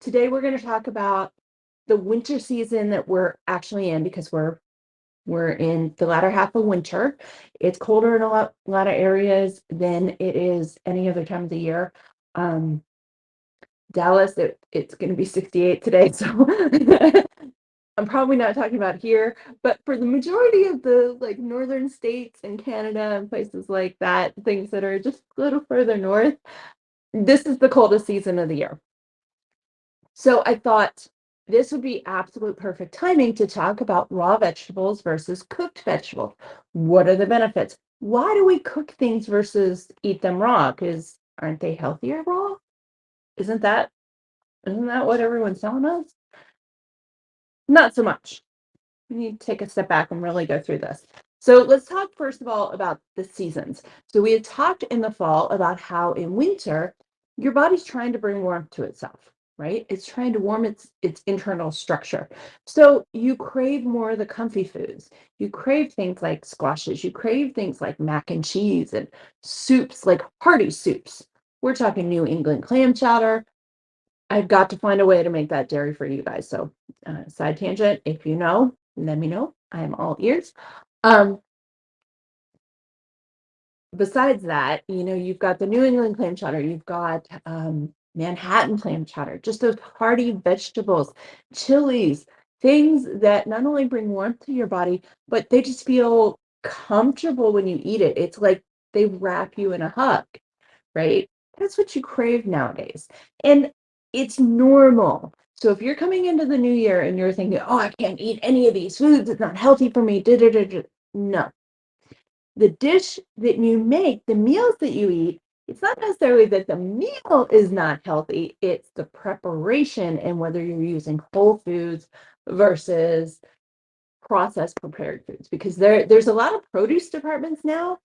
Today we're going to talk about the winter season that we're actually in because we're in the latter half of winter. It's colder in a lot of areas than it is any other time of the year. Um, Dallas, it's going to be 68 today, so I'm probably not talking about here, but for the majority of the like northern states and Canada and places like that, things that are just a little further north, this is the coldest season of the year. So I thought this would be absolute perfect timing to talk about raw vegetables versus cooked vegetables. What are the benefits? Why do we cook things versus eat them raw? Because aren't they healthier raw? Isn't that isn't that what everyone's telling us? Not so much. We need to take a step back and really go through this. So let's talk first of all about the seasons. So we had talked in the fall about how in winter, your body's trying to bring warmth to itself, right? It's trying to warm its internal structure. So you crave more of the comfy foods. You crave things like squashes. You crave things like mac and cheese and soups, like hearty soups. We're talking New England clam chowder. I've got to find a way to make that dairy for you guys. So side tangent, if you know, let me know. I am all ears. Um, Besides that, you've got the New England clam chowder, you've got Manhattan clam chowder, just those hearty vegetables, chilies, things that not only bring warmth to your body, but they just feel comfortable when you eat it. It's like they wrap you in a hug, right? That's what you crave nowadays. And it's normal. So if you're coming into the new year and you're thinking, oh, I can't eat any of these foods, it's not healthy for me, no, the dish that you make, the meals that you eat, it's not necessarily that the meal is not healthy, it's the preparation and whether you're using whole foods versus processed prepared foods. Because there's a lot of produce departments now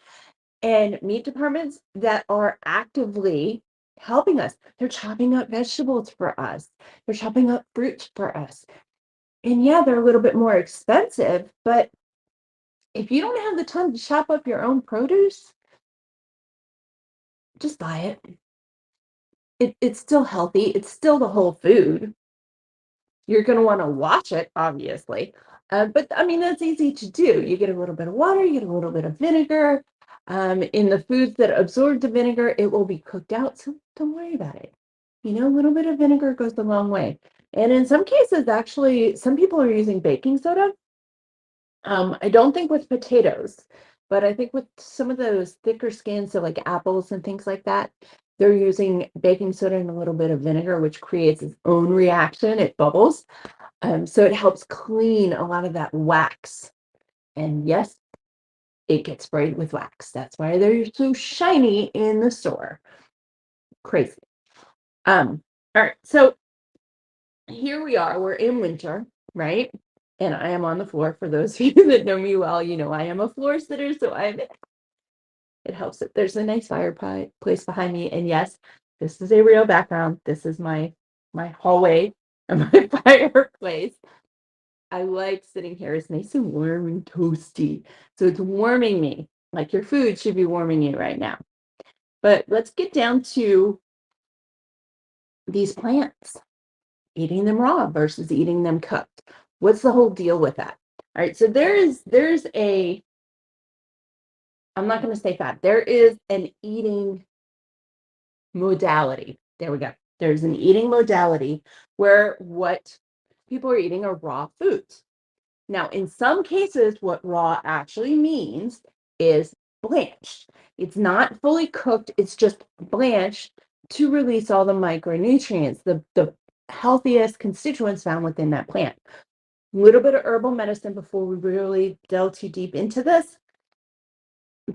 and meat departments that are actively helping us. They're chopping up vegetables for us, they're chopping up fruits for us. And yeah, they're a little bit more expensive, but if you don't have the time to chop up your own produce, just buy it. It's still healthy. It's still the whole food. You're going to want to wash it, obviously. But I mean, that's easy to do. You get a little bit of water, you get a little bit of vinegar. In the foods that absorb the vinegar, it will be cooked out. So don't worry about it. A little bit of vinegar goes a long way. And in some cases, actually, some people are using baking soda. I don't think with potatoes, but I think with some of those thicker skins, so like apples and things like that, they're using baking soda and a little bit of vinegar, which creates its own reaction. It bubbles. So it helps clean a lot of that wax. And yes, it gets sprayed with wax. That's why they're so shiny in the store. Crazy. All right. So here we are. We're in winter, right? And I am on the floor. For those of you that know me well, I am a floor sitter, so it helps that there's a nice fireplace behind me. And yes, this is a real background. This is my hallway and my fireplace. I like sitting here. It's nice and warm and toasty. So it's warming me, like your food should be warming you right now. But let's get down to these plants, eating them raw versus eating them cooked. What's the whole deal with that? All right, so there's a, I'm not going to say fat. There is an eating modality. There we go. There's an eating modality where what people are eating are raw foods. Now, in some cases, what raw actually means is blanched. It's not fully cooked, it's just blanched to release all the micronutrients, the healthiest constituents found within that plant. A little bit of herbal medicine before we really delve too deep into this.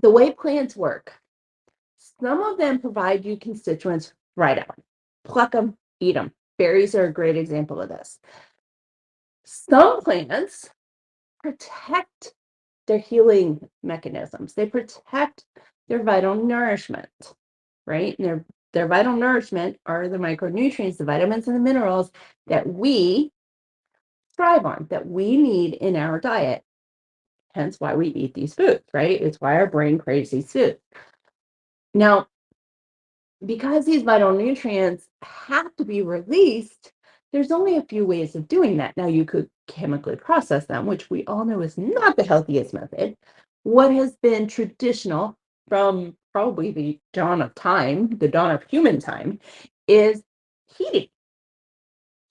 The way plants work, some of them provide you constituents right out. Pluck them, eat them. Berries are a great example of this. Some plants protect their healing mechanisms. They protect their vital nourishment, right? And their vital nourishment are the micronutrients, the vitamins and the minerals that we thrive on, that we need in our diet. Hence why we eat these foods, right? It's why our brain craves these foods. Now, because these vital nutrients have to be released, There's only a few ways of doing that. Now, you could chemically process them, which we all know is not the healthiest method. What has been traditional from probably the dawn of time, the dawn of human time, is heating.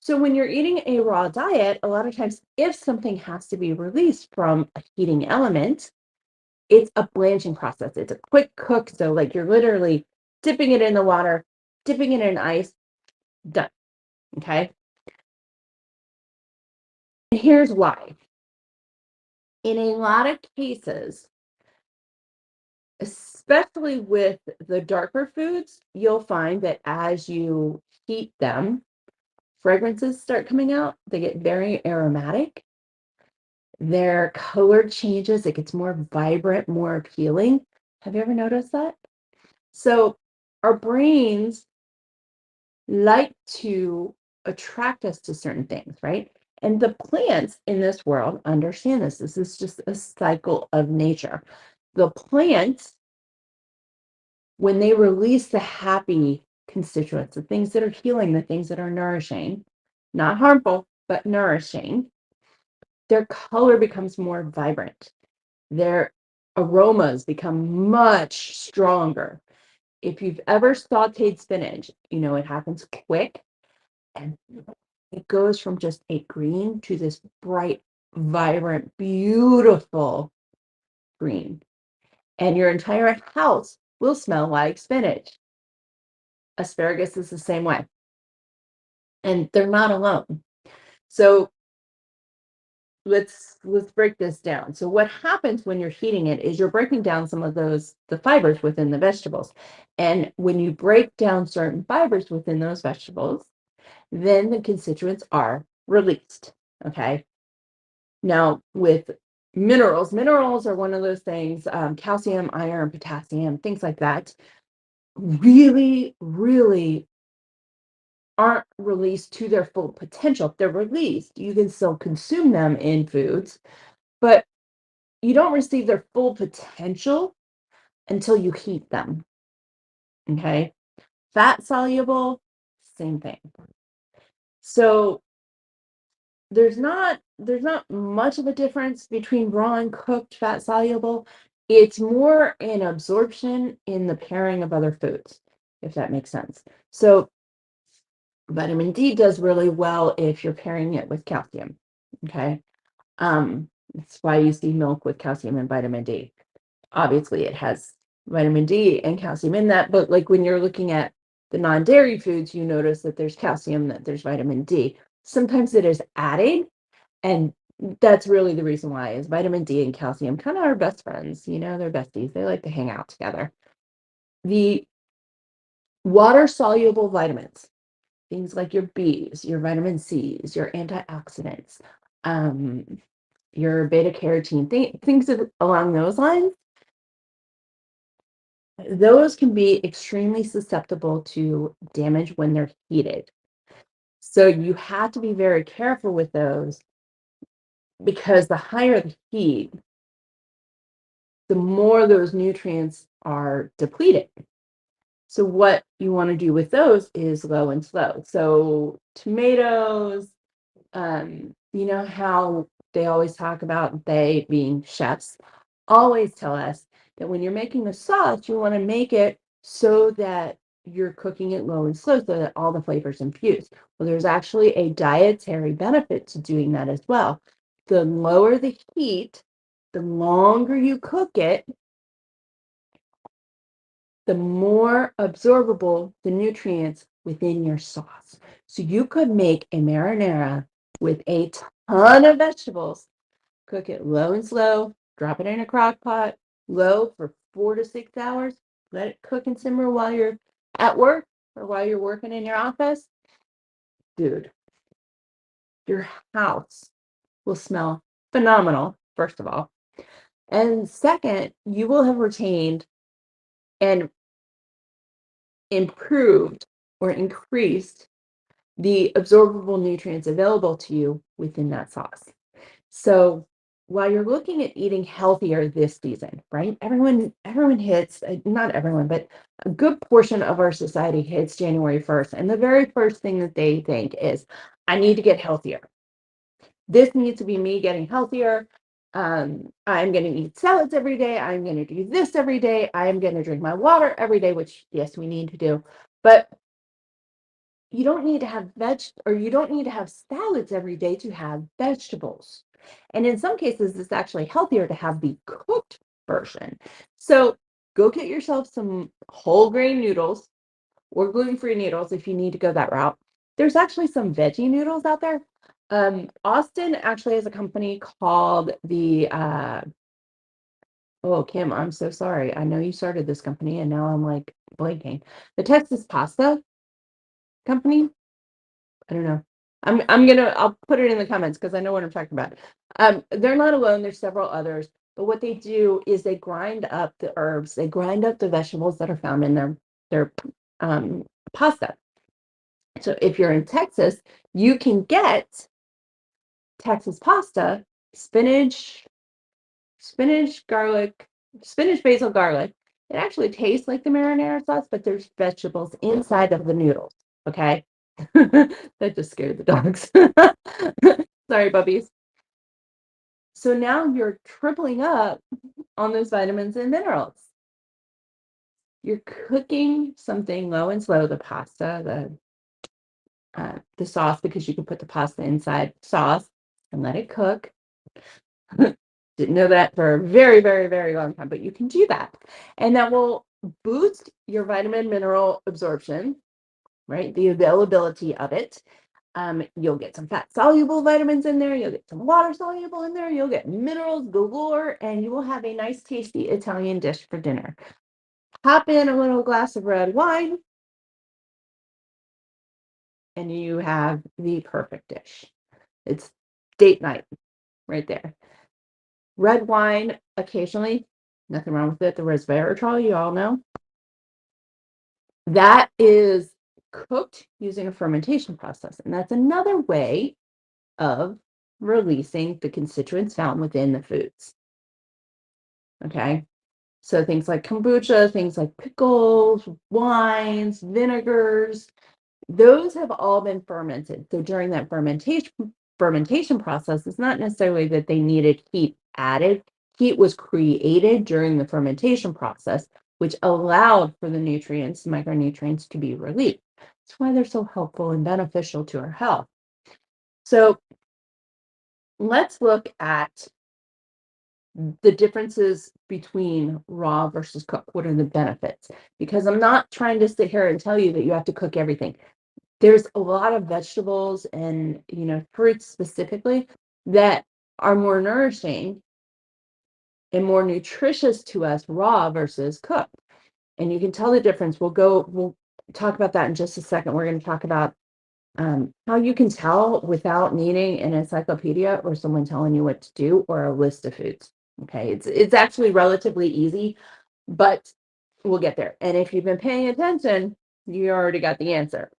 So when you're eating a raw diet, a lot of times, if something has to be released from a heating element, it's a blanching process. It's a quick cook. So, like, you're literally dipping it in the water, dipping it in ice, done. Okay. And here's why. In a lot of cases, especially with the darker foods, you'll find that as you heat them, fragrances start coming out. They get very aromatic. Their color changes, it gets more vibrant, more appealing. Have you ever noticed that? So our brains like to attract us to certain things, right? And the plants in this world understand this. This is just a cycle of nature. The plants, when they release the happy constituents, the things that are healing, the things that are nourishing, not harmful, but nourishing, their color becomes more vibrant. Their aromas become much stronger. If you've ever sauteed spinach, you know it happens quick and it goes from just a green to this bright, vibrant, beautiful green. And your entire house will smell like spinach. Asparagus is the same way. And they're not alone. So let's break this down. So what happens when you're heating it is you're breaking down some of the fibers within the vegetables. And when you break down certain fibers within those vegetables, then the constituents are released. Okay. Now, with minerals are one of those things, calcium, iron, potassium, things like that, really, really aren't released to their full potential. If they're released, you can still consume them in foods, but you don't receive their full potential until you heat them. Okay. Fat soluble, same thing. So there's not much of a difference between raw and cooked fat soluble. It's more an absorption in the pairing of other foods, if that makes sense. So vitamin D does really well if you're pairing it with calcium. Okay. That's why you see milk with calcium and vitamin D. Obviously, it has vitamin D and calcium in that, but like when you're looking at the non-dairy foods, you notice that there's calcium, that there's vitamin D. Sometimes it is added, and that's really the reason why is vitamin D and calcium kind of are best friends. They're besties. They like to hang out together. The water soluble vitamins, things like your B's, your vitamin C's, your antioxidants, um, your beta carotene, things along those lines, those can be extremely susceptible to damage when they're heated. So you have to be very careful with those because the higher the heat, the more those nutrients are depleted. So what you want to do with those is low and slow. So tomatoes, you know how they always talk about, they being chefs, always tell us that when you're making a sauce, you want to make it so that you're cooking it low and slow so that all the flavors infuse. Well, there's actually a dietary benefit to doing that as well. The lower the heat, the longer you cook it, the more absorbable the nutrients within your sauce. So you could make a marinara with a ton of vegetables, cook it low and slow, drop it in a crock pot, low for 4 to 6 hours, let it cook and simmer while you're at work or while you're working in your office. Dude, your house will smell phenomenal, first of all. And second, you will have retained and improved or increased the absorbable nutrients available to you within that sauce. So while you're looking at eating healthier this season, right? Everyone hits, not everyone, but a good portion of our society hits January 1st. And the very first thing that they think is, I need to get healthier. This needs to be me getting healthier. I'm going to eat salads every day. I'm going to do this every day. I'm going to drink my water every day, which, yes, we need to do. But you don't need to have you don't need to have salads every day to have vegetables. And in some cases, it's actually healthier to have the cooked version. So go get yourself some whole grain noodles or gluten-free noodles if you need to go that route. There's actually some veggie noodles out there. Austin actually has a company called oh, Kim, I'm so sorry. I know you started this company and now I'm like blanking. The Texas Pasta Company. I don't know. I'll put it in the comments because I know what I'm talking about. They're not alone, there's several others, but what they do is they grind up the herbs, they grind up the vegetables that are found in their pasta. So if you're in Texas, you can get Texas pasta, spinach, garlic, spinach, basil, garlic. It actually tastes like the marinara sauce, but there's vegetables inside of the noodles. Okay. That just scared the dogs. Sorry, puppies. So now you're tripling up on those vitamins and minerals. You're cooking something low and slow, the pasta, the sauce, because you can put the pasta inside sauce and let it cook. Didn't know that for a very, very, very long time, but you can do that. And that will boost your vitamin mineral absorption, right? The availability of it. You'll get some fat soluble vitamins in there, you'll get some water soluble in there, you'll get minerals galore, and you will have a nice, tasty Italian dish for dinner. Pop in a little glass of red wine, and you have the perfect dish. It's date night right there. Red wine occasionally, nothing wrong with it. The resveratrol, you all know. That is cooked using a fermentation process. And that's another way of releasing the constituents found within the foods. Okay. So things like kombucha, things like pickles, wines, vinegars, those have all been fermented. So during that fermentation process, it's not necessarily that they needed heat added. Heat was created during the fermentation process, which allowed for the nutrients, micronutrients, to be released. That's why they're so helpful and beneficial to our health. So let's look at the differences between raw versus cooked. What are the benefits? Because I'm not trying to sit here and tell you that you have to cook everything. There's a lot of vegetables and, fruits specifically that are more nourishing and more nutritious to us raw versus cooked. And you can tell the difference. We'll talk about that in just a second. We're going to talk about how you can tell without needing an encyclopedia or someone telling you what to do or a list of foods. Okay, it's actually relatively easy, but we'll get there. And if you've been paying attention, you already got the answer.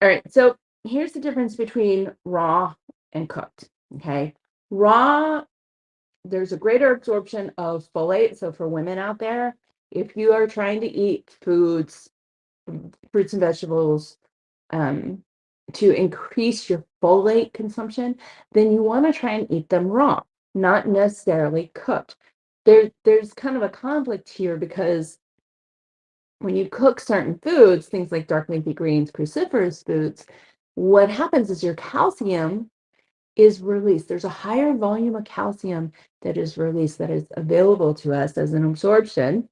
All right, so here's the difference between raw and cooked. Okay, raw, there's a greater absorption of folate. So for women out there, if you are trying to eat foods, fruits and vegetables, um, to increase your folate consumption, then you want to try and eat them raw, not necessarily cooked. There's kind of a conflict here because when you cook certain foods, things like dark leafy greens, cruciferous foods, what happens is your calcium is released. There's a higher volume of calcium that is released that is available to us as an absorption,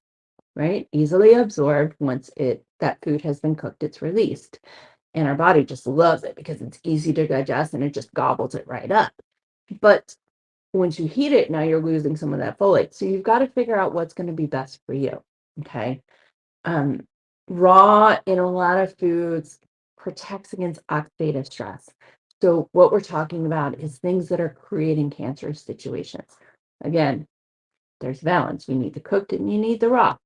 right? Easily absorbed once that food has been cooked, it's released. And our body just loves it because it's easy to digest and it just gobbles it right up. But once you heat it, now you're losing some of that folate. So you've got to figure out what's going to be best for you. Okay. Um, Raw in a lot of foods protects against oxidative stress. So what we're talking about is things that are creating cancerous situations. Again, there's balance. You need the cooked and you need the raw.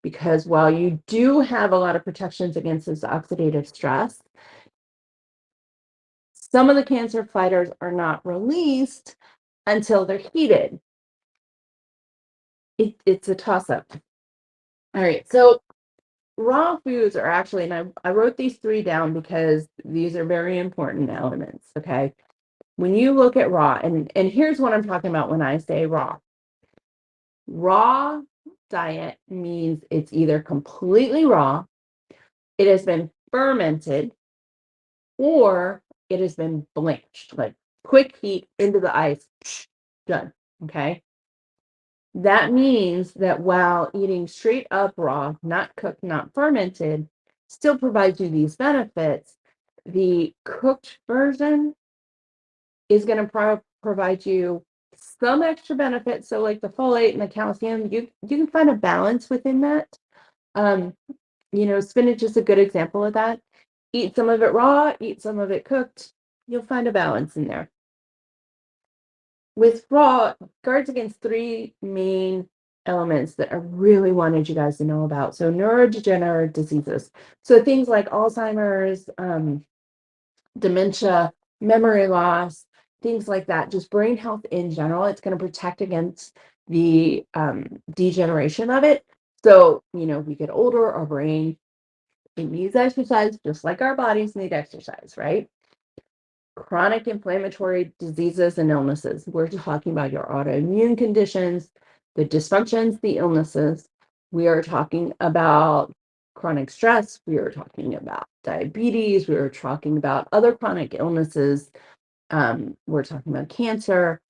Because while you do have a lot of protections against this oxidative stress, some of the cancer fighters are not released until they're heated. It's a toss-up. All right, so raw foods are actually, and I wrote these three down because these are very important elements. Okay. When you look at raw, and here's what I'm talking about when I say raw. Raw diet means it's either completely raw, it has been fermented, or it has been blanched, like quick heat into the ice, done. Okay. That means that while eating straight up raw, not cooked, not fermented, still provides you these benefits, the cooked version is going to provide you some extra benefits. So, like the folate and the calcium, you can find a balance within that. Um, spinach is a good example of that. Eat some of it raw, eat some of it cooked. You'll find a balance in there. With raw, guards against three main elements that I really wanted you guys to know about. So neurodegenerative diseases. So things like Alzheimer's, dementia, memory loss, things like that, just brain health in general. It's going to protect against the degeneration of it. So, we get older, our brain, it needs exercise just like our bodies need exercise, right? Chronic inflammatory diseases and illnesses. We're talking about your autoimmune conditions, the dysfunctions, the illnesses. We are talking about chronic stress. We are talking about diabetes. We are talking about other chronic illnesses. We're talking about cancer,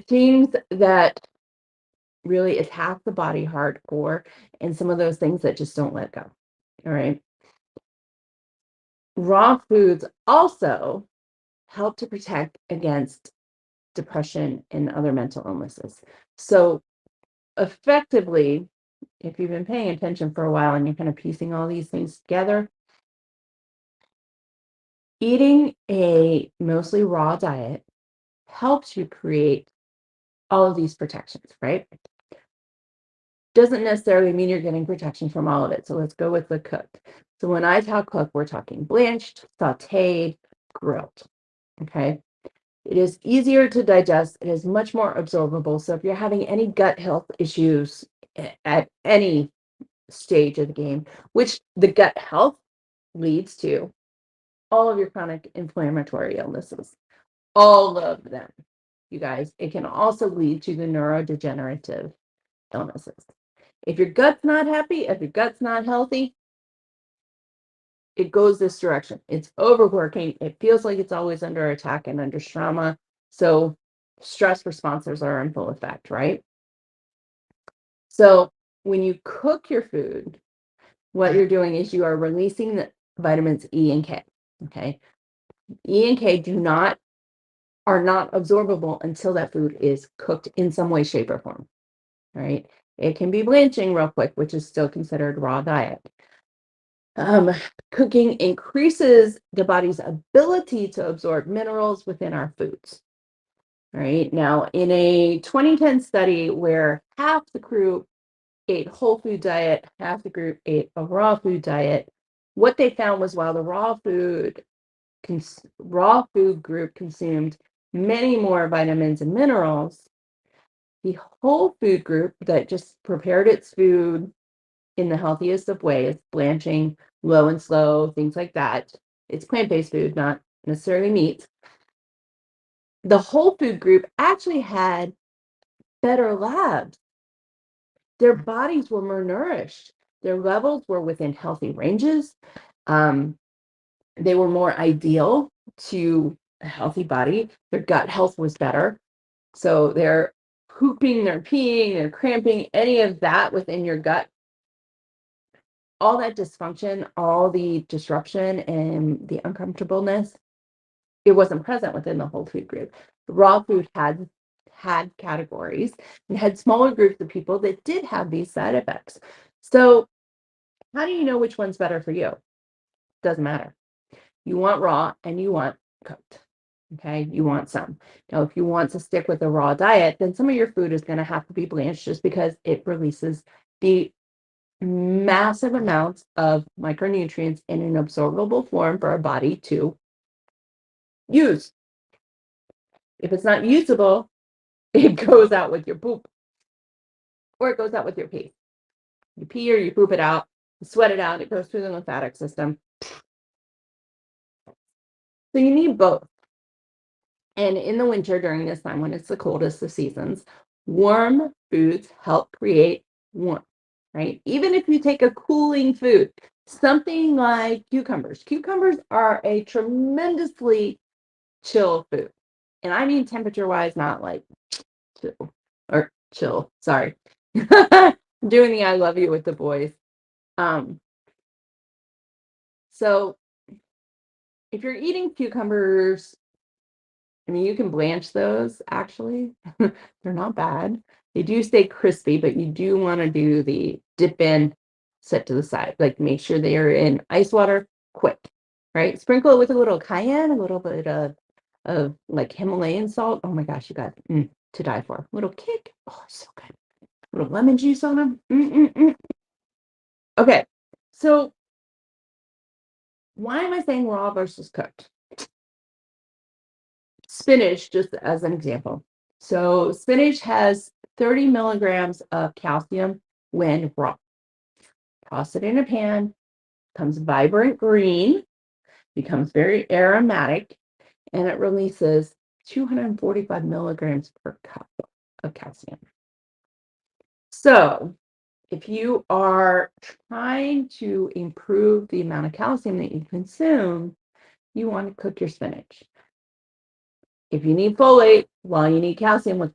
things that really attack the body hardcore, and some of those things that just don't let go. All right. Raw foods also help to protect against depression and other mental illnesses. So, effectively, if you've been paying attention for a while and you're kind of piecing all these things together, eating a mostly raw diet helps you create all of these protections, right? Doesn't necessarily mean you're getting protection from all of it. So let's go with the cooked. So when I talk cook, we're talking blanched, sauteed, grilled. Okay. It is easier to digest. It is much more absorbable. So if you're having any gut health issues at any stage of the game, which the gut health leads to all of your chronic inflammatory illnesses, all of them, you guys, it can also lead to the neurodegenerative illnesses. If your gut's not happy, if your gut's not healthy, it goes this direction. It's overworking. It feels like it's always under attack and under trauma. So stress responses are in full effect, right? So when you cook your food, what you're doing is you are releasing the vitamins E and K. Okay. E and K are not absorbable until that food is cooked in some way, shape, or form. Right. It can be blanching real quick, which is still considered raw diet. Um, Cooking increases the body's ability to absorb minerals within our foods. Right now, in a 2010 study where half the crew ate whole food diet, half the group ate a raw food diet, what they found was while the raw food group consumed many more vitamins and minerals, the whole food group that just prepared its food in the healthiest of ways, blanching, low and slow, things like that. It's plant-based food, not necessarily meat. The whole food group actually had better labs. Their bodies were more nourished. Their levels were within healthy ranges. Um, they were more ideal to a healthy body. Their gut health was better. So they're pooping, they're peeing, they're cramping, any of that within your gut, all that dysfunction, all the disruption and the uncomfortableness, it wasn't present within the whole food group. Raw food had categories and had smaller groups of people that did have these side effects. So how do you know which one's better for you? Doesn't matter. You want raw and you want cooked. Okay, you want some. Now, if you want to stick with the raw diet, then some of your food is going to have to be blanched just because it releases the massive amounts of micronutrients in an absorbable form for our body to use. If it's not usable, it goes out with your poop or it goes out with your pee. You pee or you poop it out. Sweat it out, it goes through the lymphatic system. So you need both. And in the winter, during this time when it's the coldest of seasons, warm foods help create warmth, right? Even if you take a cooling food, something like cucumbers. Cucumbers are a tremendously chill food. And I mean temperature wise, not like chill or chill. Sorry. Doing the I love you with the boys. Um, so if you're eating cucumbers, I mean, you can blanch those actually. They're not bad. They do stay crispy, but you do want to do the dip in, set to the side. Like make sure they are in ice water quick, right? Sprinkle it with a little cayenne, a little bit of like Himalayan salt. Oh my gosh, you got to die for. Little kick. Oh, so good. Little lemon juice on them. Okay, so why am I saying raw versus cooked? Spinach, just as an example. So spinach has 30 milligrams of calcium when raw. Toss it in a pan, becomes vibrant green, becomes very aromatic, and it releases 245 milligrams per cup of calcium. So if you are trying to improve the amount of calcium that you consume, you want to cook your spinach. If you need folate, well, you need calcium, which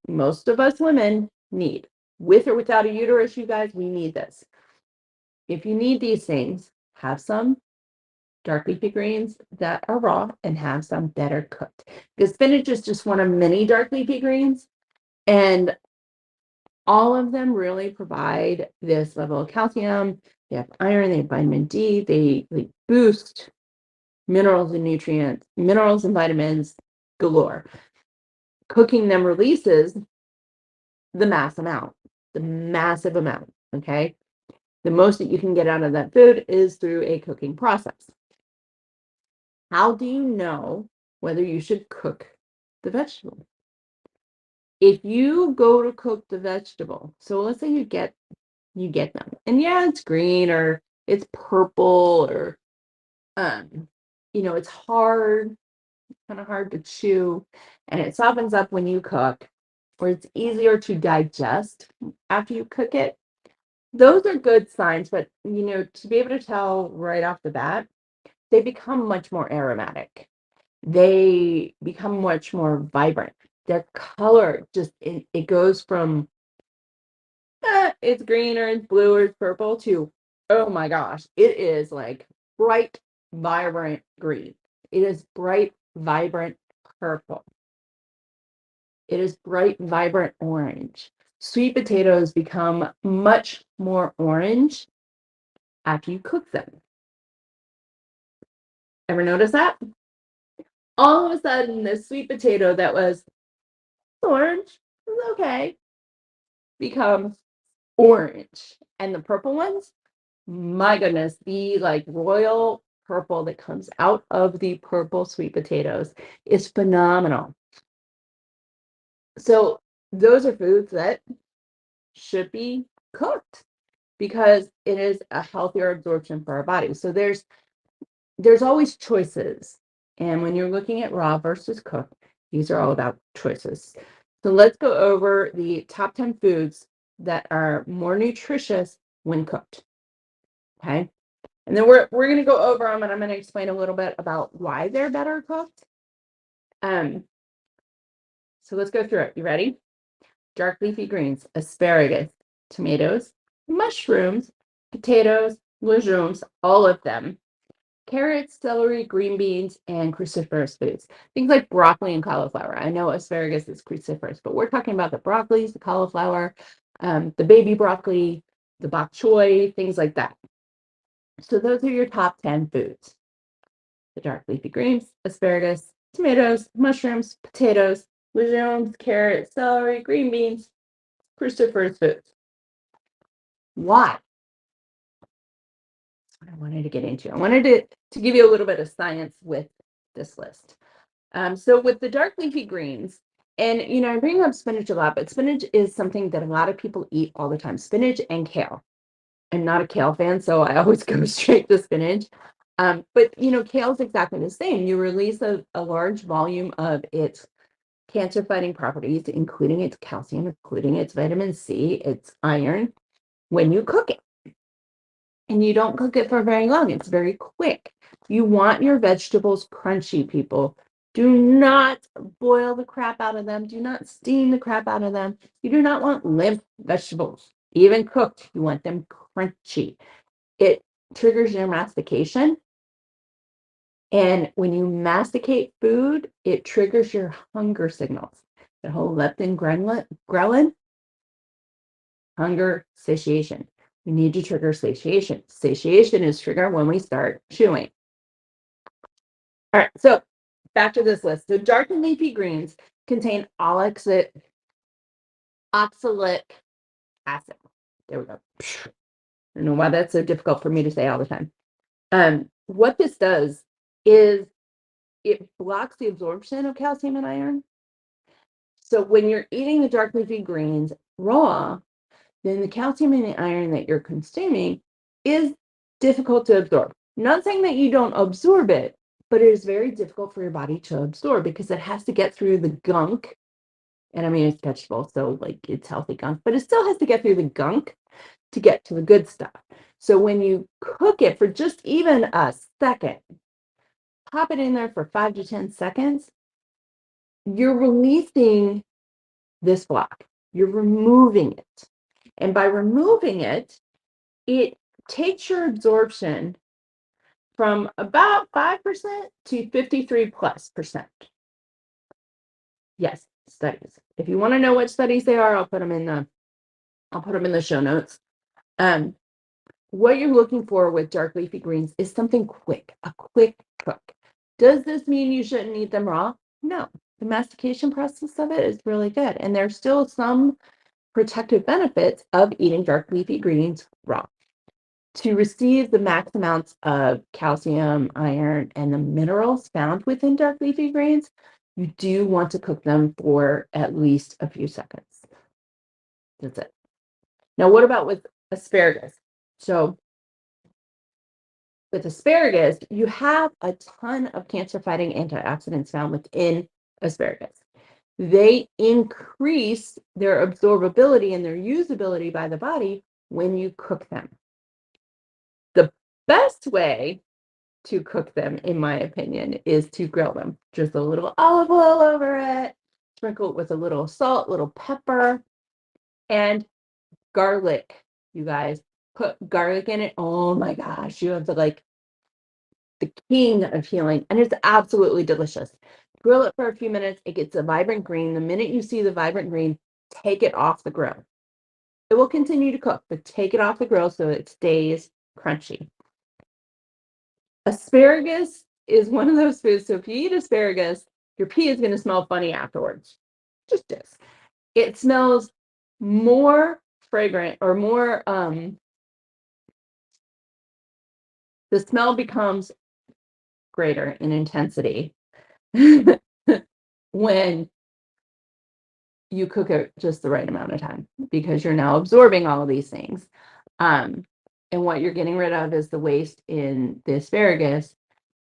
most of us women need. With or without a uterus, you guys, we need this. If you need these things, have some dark leafy greens that are raw and have some that are cooked. Because spinach is just one of many dark leafy greens, and all of them really provide this level of calcium. They have iron, they have vitamin D, they boost minerals and nutrients, minerals and vitamins galore. Cooking them releases the massive amount, okay? The most that you can get out of that food is through a cooking process. How do you know whether you should cook the vegetable? If you go to cook the vegetable, so let's say you get them, and yeah, it's green or it's purple or um, it's hard, kind of hard to chew, and it softens up when you cook, or it's easier to digest after you cook it. Those are good signs, but to be able to tell right off the bat, they become much more aromatic. They become much more vibrant. Their color it goes from it's green or it's blue or it's purple to oh my gosh, it is like bright, vibrant green. It is bright, vibrant purple. It is bright, vibrant orange. Sweet potatoes become much more orange after you cook them. Ever notice that? All of a sudden, this sweet potato that was orange, was okay, becomes orange. And the purple ones, my goodness, the like royal purple that comes out of the purple sweet potatoes is phenomenal. So those are foods that should be cooked because it is a healthier absorption for our body. So there's always choices. And when you're looking at raw versus cooked, these are all about choices. So let's go over the top 10 foods that are more nutritious when cooked. Okay. And then we're going to go over them and I'm going to explain a little bit about why they're better cooked. Um, so let's go through it. You ready? Dark leafy greens, asparagus, tomatoes, mushrooms, potatoes, legumes, all of them. Carrots, celery, green beans, and cruciferous foods. Things like broccoli and cauliflower. I know asparagus is cruciferous, but we're talking about the broccolis, the cauliflower, the baby broccoli, the bok choy, things like that. So those are your top 10 foods. The dark leafy greens, asparagus, tomatoes, mushrooms, potatoes, legumes, carrots, celery, green beans, cruciferous foods. Why? That's what I wanted to get into. I wanted to give you a little bit of science with this list. So with the dark leafy greens, and I bring up spinach a lot, but spinach is something that a lot of people eat all the time. Spinach and kale. I'm not a kale fan, so I always go straight to spinach. But kale is exactly the same. You release a large volume of its cancer fighting properties, including its calcium, including its vitamin C, its iron, when you cook it. And you don't cook it for very long. It's very quick. You want your vegetables crunchy, people. Do not boil the crap out of them. Do not steam the crap out of them. You do not want limp vegetables. Even cooked, you want them crunchy. It triggers your mastication. And when you masticate food, it triggers your hunger signals. The whole leptin ghrelin, hunger, satiation. We need to trigger satiation. Satiation is triggered when we start chewing. All right, so back to this list. So dark and leafy greens contain oxalic acid. There we go. I don't know why that's so difficult for me to say all the time. What this does is it blocks the absorption of calcium and iron. So when you're eating the dark leafy greens raw, then the calcium and the iron that you're consuming is difficult to absorb. Not saying that you don't absorb it, but it is very difficult for your body to absorb because it has to get through the gunk. And I mean, it's vegetable, so like it's healthy gunk, but it still has to get through the gunk to get to the good stuff. So when you cook it for just even a second, pop it in there for 5 to 10 seconds, you're releasing this block. You're removing it. And by removing it, it takes your absorption from about 5% to 53 plus percent. Yes, studies. If you want to know what studies they are, I'll put them in the show notes. What you're looking for with dark leafy greens is something quick, a quick cook. Does this mean you shouldn't eat them raw? No. The mastication process of it is really good. And there's still some protective benefits of eating dark leafy greens raw. To receive the max amounts of calcium, iron, and the minerals found within dark leafy greens, you do want to cook them for at least a few seconds. That's it. Now, what about with asparagus? So, with asparagus, you have a ton of cancer-fighting antioxidants found within asparagus. They increase their absorbability and their usability by the body when you cook them. The best way to cook them, in my opinion, is to grill them. Just a little olive oil over it, sprinkle it with a little salt, little pepper, and garlic. You guys put garlic in it. Oh my gosh, you have the king of healing, and it's absolutely delicious. Grill it for a few minutes. It gets a vibrant green. The minute you see the vibrant green, take it off the grill. It will continue to cook, but take it off the grill so it stays crunchy. Asparagus is one of those foods. So if you eat asparagus, your pee is going to smell funny afterwards. Just this. It smells more fragrant or more, the smell becomes greater in intensity when you cook it just the right amount of time because you're now absorbing all of these things. And what you're getting rid of is the waste in the asparagus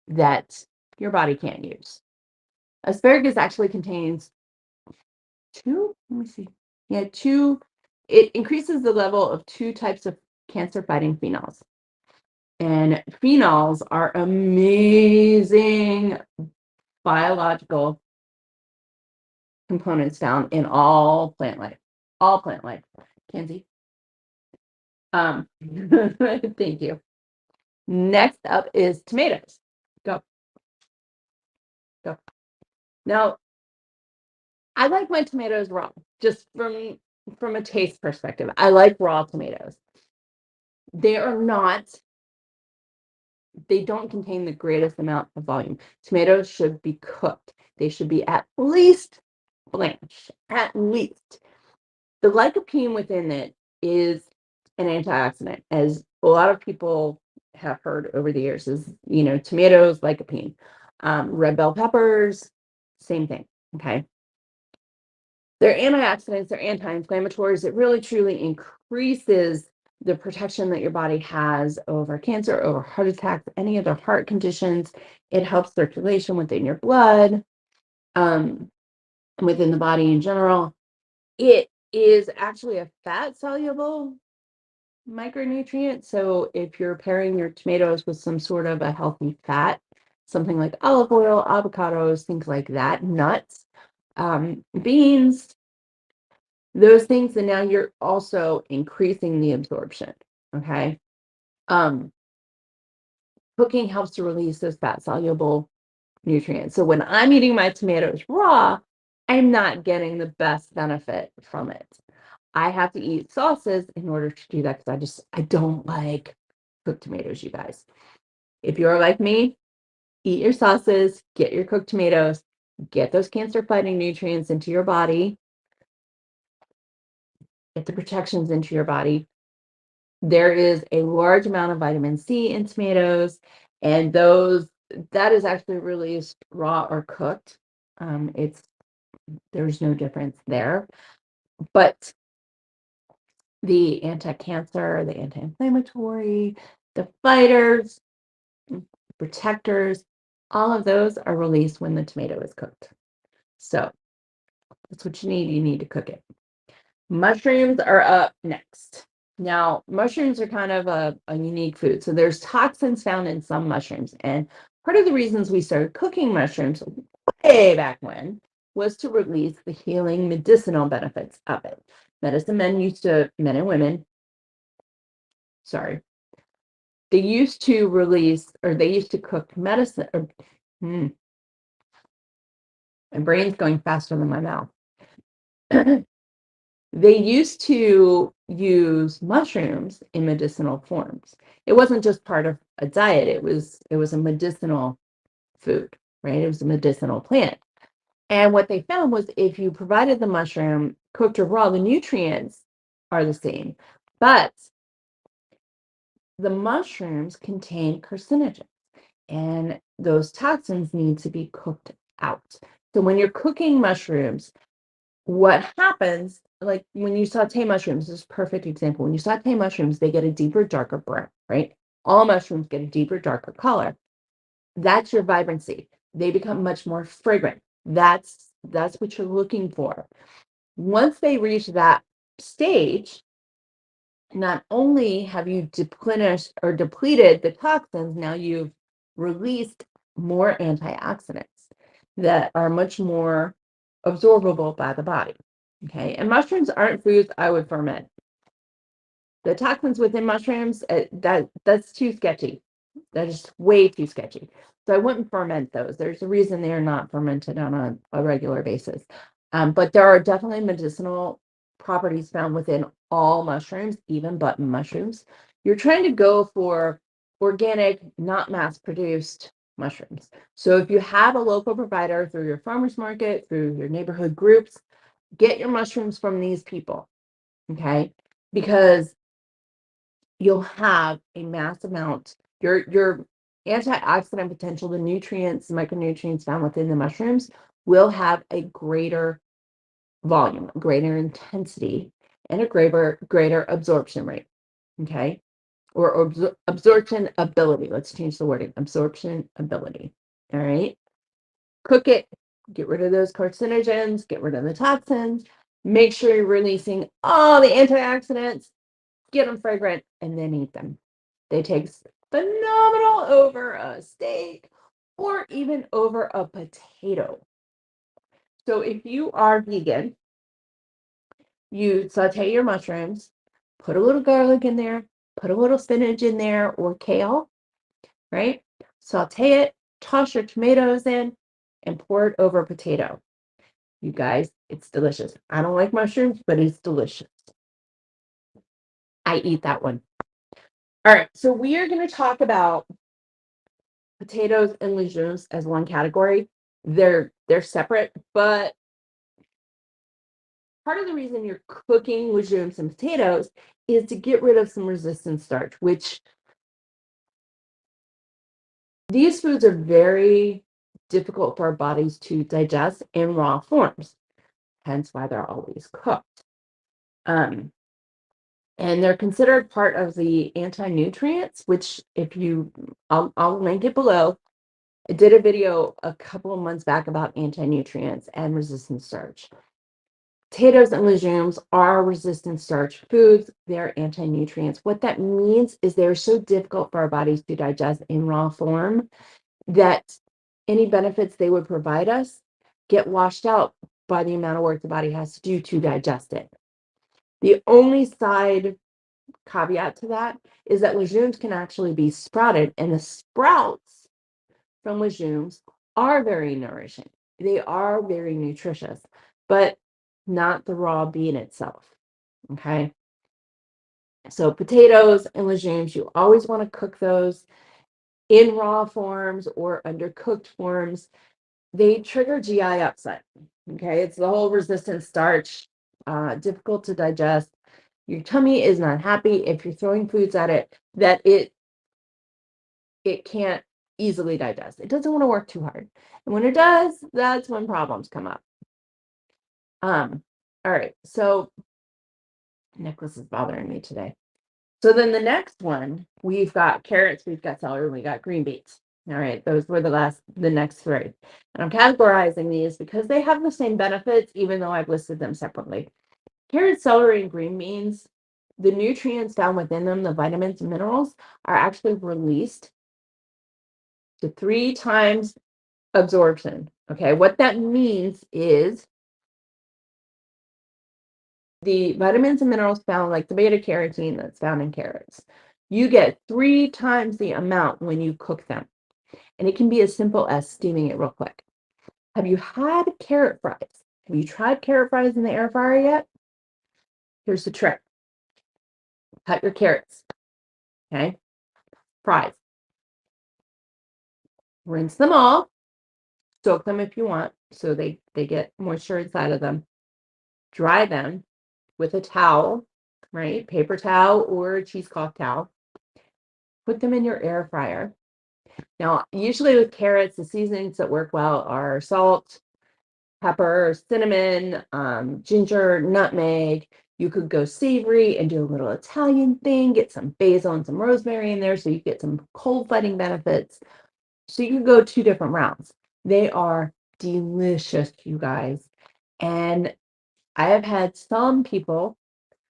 that your body can't use. Asparagus actually contains let me see. Yeah, it increases the level of two types of cancer fighting phenols. And phenols are amazing biological components found in all plant life. All plant life. Kenzie. Thank you. Next up is tomatoes. Go. Go. Now, I like my tomatoes raw, just from a taste perspective. I like raw tomatoes. They are not, they don't contain the greatest amount of volume. Tomatoes should be cooked. They should be at least blanched, at least. The lycopene within it is an antioxidant, as a lot of people have heard over the years, is, tomatoes, lycopene. Red bell peppers, same thing, okay? They're antioxidants, they're anti-inflammatories. It really truly increases the protection that your body has over cancer, over heart attacks, any other heart conditions. It helps circulation within your blood, um, within the body in general. It is actually a fat soluble micronutrient. So if you're pairing your tomatoes with some sort of a healthy fat, something like olive oil, avocados, things like that, nuts, beans, those things, and now you're also increasing the absorption. Okay. Um, Cooking helps to release those fat soluble nutrients. So when I'm eating my tomatoes raw, I'm not getting the best benefit from it. I have to eat sauces in order to do that because I don't like cooked tomatoes, you guys. If you're like me, eat your sauces, get your cooked tomatoes, get those cancer fighting nutrients into your body, get the protections into your body. There is a large amount of vitamin C in tomatoes, and that is actually released raw or cooked. It's There's no difference there. But the anti-cancer, the anti-inflammatory, the fighters, protectors, all of those are released when the tomato is cooked. So that's what you need. You need to cook it. Mushrooms are up next. Now, mushrooms are kind of a unique food. So there's toxins found in some mushrooms. And part of the reasons we started cooking mushrooms way back when was to release the healing medicinal benefits of it. Men and women, sorry, they used to cook medicine. Hmm, my brain's going faster than my mouth. They used to use mushrooms in medicinal forms. It wasn't just part of a diet, it was a medicinal food, right? It was a medicinal plant. And what they found was if you provided the mushroom cooked or raw, the nutrients are the same, but the mushrooms contain carcinogens, and those toxins need to be cooked out. So when you're cooking mushrooms, what happens, like when you saute mushrooms, this is a perfect example. When you saute mushrooms, they get a deeper, darker brown, right? All mushrooms get a deeper, darker color. That's your vibrancy. They become much more fragrant. That's what you're looking for. Once they reach that stage, not only have you depleted the toxins, now you've released more antioxidants that are much more absorbable by the body. Okay. And mushrooms aren't foods I would ferment. The toxins within mushrooms, that's too sketchy. That is way too sketchy. So I wouldn't ferment those. There's a reason they are not fermented on a regular basis. But there are definitely medicinal properties found within all mushrooms, even button mushrooms. You're trying to go for organic, not mass produced mushrooms. So if you have a local provider through your farmers market, through your neighborhood groups, get your mushrooms from these people. Okay. Because you'll have a mass amount. Your antioxidant potential, the nutrients, micronutrients found within the mushrooms, will have a greater volume, greater intensity, and a greater absorption rate. Okay. Or absorption ability. Let's change the wording. Absorption ability. All right. Cook it, get rid of those carcinogens, get rid of the toxins, make sure you're releasing all the antioxidants, get them fragrant, and then eat them. They taste phenomenal over a steak or even over a potato. So if you are vegan, you saute your mushrooms, put a little garlic in there, put a little spinach in there or kale, right? Saute it, toss your tomatoes in, and pour it over a potato. You guys, it's delicious. I don't like mushrooms, but it's delicious. I eat that one. All right, so we are going to talk about potatoes and legumes as one category. They're separate, but part of the reason you're cooking legumes and potatoes is to get rid of some resistant starch, which these foods are very difficult for our bodies to digest in raw forms, hence why they're always cooked. Um, and they're considered part of the anti-nutrients, which if you I'll link it below. I did a video a couple of months back about anti-nutrients and resistant starch. Potatoes and legumes are resistant starch foods. They're anti-nutrients. What that means is they're so difficult for our bodies to digest in raw form that any benefits they would provide us get washed out by the amount of work the body has to do to digest it. The only side caveat to that is that legumes can actually be sprouted, and the sprouts from legumes are very nourishing. They are very nutritious, but not the raw bean itself. Okay. So potatoes and legumes, you always want to cook those in raw forms or undercooked forms. They trigger GI upset. Okay. It's the whole resistant starch, difficult to digest. Your tummy is not happy if you're throwing foods at it that it can't easily digest. It doesn't want to work too hard. And when it does, that's when problems come up. All right. So necklace is bothering me today. So then the next one, we've got carrots, we've got celery, we got green beans. All right, those were the next three. And I'm categorizing these because they have the same benefits, even though I've listed them separately. Carrots, celery, and green beans, the nutrients found within them, the vitamins and minerals, are actually released to 3 times absorption. Okay, what that means is the vitamins and minerals found, like the beta carotene that's found in carrots, you get 3 times the amount when you cook them. And it can be as simple as steaming it real quick. Have you had carrot fries? Have you tried carrot fries in the air fryer yet? Here's the trick. Cut your carrots, okay? Fries. Rinse them all. Soak them if you want, so they get moisture inside of them. Dry them with a towel, right? Paper towel or a cheesecloth towel. Put them in your air fryer. Now, usually with carrots, the seasonings that work well are salt, pepper, cinnamon, ginger, nutmeg. You could go savory and do a little Italian thing, get some basil and some rosemary in there so you get some cold fighting benefits. So you could go 2 different rounds. They are delicious, you guys. And I have had some people,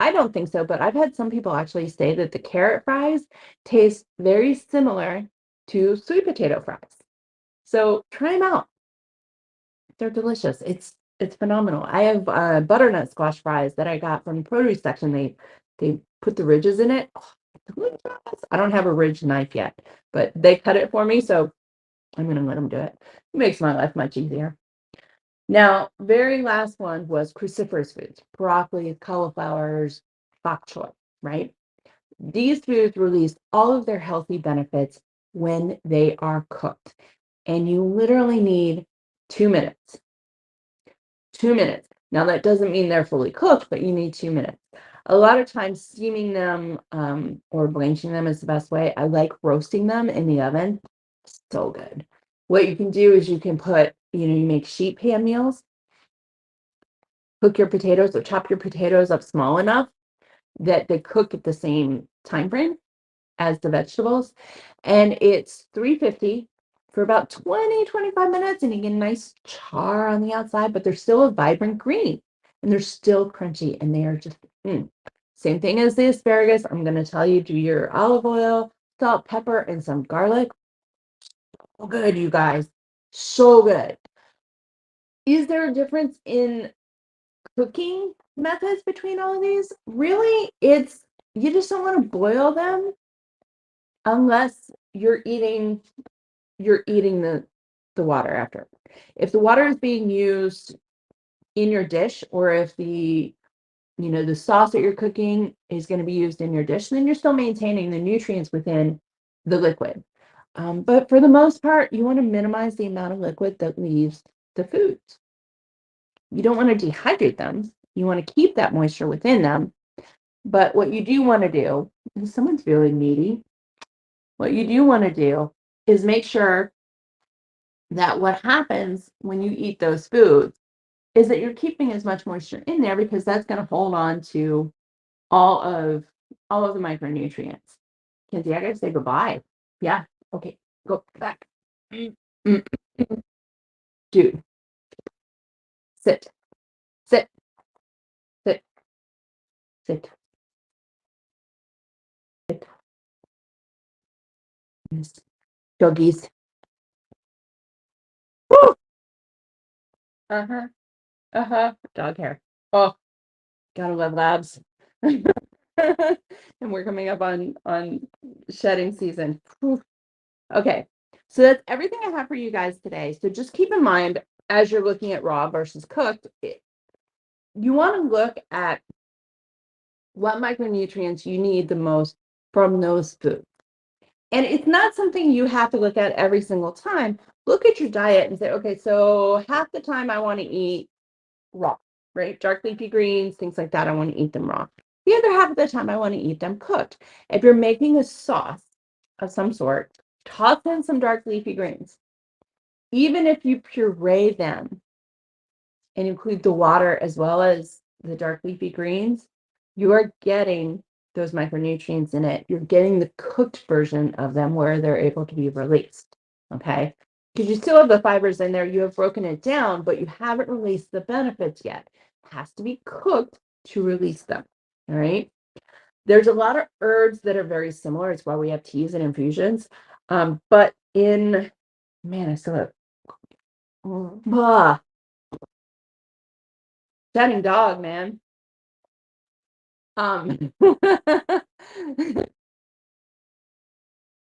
I don't think so, but I've had some people actually say that the carrot fries taste very similar to sweet potato fries. So try them out. They're delicious. It's phenomenal. I have butternut squash fries that I got from the produce section. They put the ridges in it. Oh, delicious. I don't have a ridge knife yet, but they cut it for me, so I'm gonna let them do it. It makes my life much easier. Now, very last one was cruciferous foods: broccoli, cauliflowers, bok choy, right? These foods release all of their healthy benefits when they are cooked. And you literally need 2 minutes. 2 minutes. Now, that doesn't mean they're fully cooked, but you need 2 minutes. A lot of times, steaming them or blanching them is the best way. I like roasting them in the oven. So good. What you can do is you can put, you make sheet pan meals, cook your potatoes or chop your potatoes up small enough that they cook at the same time frame as the vegetables. And it's 350 for about 20-25 minutes, and you get a nice char on the outside, but they're still a vibrant green and they're still crunchy, and they are just same thing as the asparagus. I'm going to tell you, do your olive oil, salt, pepper, and some garlic. So good, you guys. So good. Is there a difference in cooking methods between all of these? Really, it's you just don't want to boil them unless you're eating the water after. If the water is being used in your dish, or if the sauce that you're cooking is going to be used in your dish, then you're still maintaining the nutrients within the liquid. But for the most part, you want to minimize the amount of liquid that leaves the foods. You don't want to dehydrate them. You want to keep that moisture within them. But what you do want to do, and someone's feeling needy, what you do want to do is make sure that what happens when you eat those foods is that you're keeping as much moisture in there, because that's going to hold on to all of all of the micronutrients. Kenzie, I gotta say goodbye. Yeah. Okay. Go back. Mm, mm, mm. Dude, sit, sit, sit, sit, sit. Yes. Doggies. Woo! Uh-huh. Uh-huh. Dog hair. Oh, gotta love labs. And we're coming up on shedding season. Whew. Okay. So that's everything I have for you guys today. So just keep in mind as you're looking at raw versus cooked, you want to look at what micronutrients you need the most from those foods. And it's not something you have to look at every single time. Look at your diet and say, okay, so half the time I want to eat raw, right? Dark leafy greens, things like that. I want to eat them raw. The other half of the time I want to eat them cooked. If you're making a sauce of some sort, toss in some dark leafy greens. Even if you puree them and include the water as well as the dark leafy greens, you are getting those micronutrients in it. You're getting the cooked version of them where they're able to be released. Okay. Because you still have the fibers in there, you have broken it down, but you haven't released the benefits yet. It has to be cooked to release them. All right. There's a lot of herbs that are very similar. It's why we have teas and infusions. But in, man, I still have, shedding dog, man.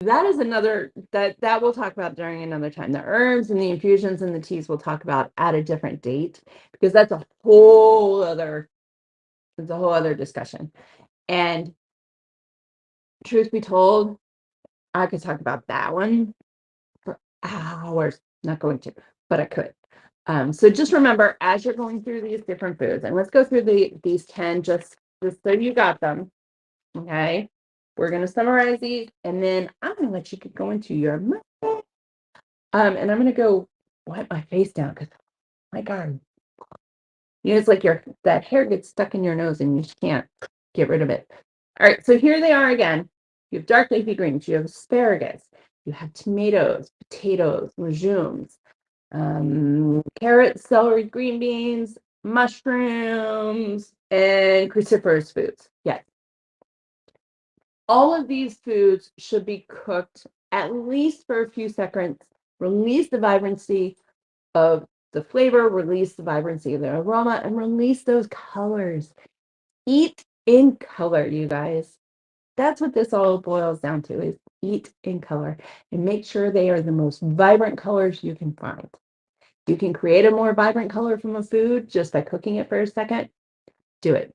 That is another that we'll talk about during another time. The herbs and the infusions and the teas we'll talk about at a different date because it's a whole other discussion. And truth be told, I could talk about that one for hours. Not going to, but I could. So just remember as you're going through these different foods, and let's go through these 10 just so you got them. Okay. We're going to summarize these and then I'm going to let you go into your and I'm going to go wipe my face down because my God, it's like that hair gets stuck in your nose and you just can't get rid of it. All right. So here they are again. You have dark leafy greens, you have asparagus, you have tomatoes, potatoes, legumes, carrots, celery, green beans, mushrooms, and cruciferous foods. Yes. All of these foods should be cooked at least for a few seconds, release the vibrancy of the flavor, release the vibrancy of the aroma, and release those colors. Eat in color, you guys. That's what this all boils down to is eat in color and make sure they are the most vibrant colors you can find. You can create a more vibrant color from a food just by cooking it for a second. Do it.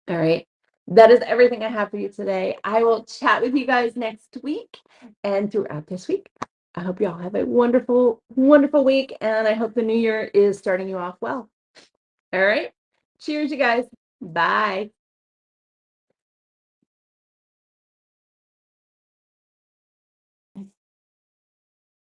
All right. That is everything I have for you today. I will chat with you guys next week and throughout this week. I hope you all have a wonderful, wonderful week. And I hope the new year is starting you off well. All right. Cheers, you guys. Bye.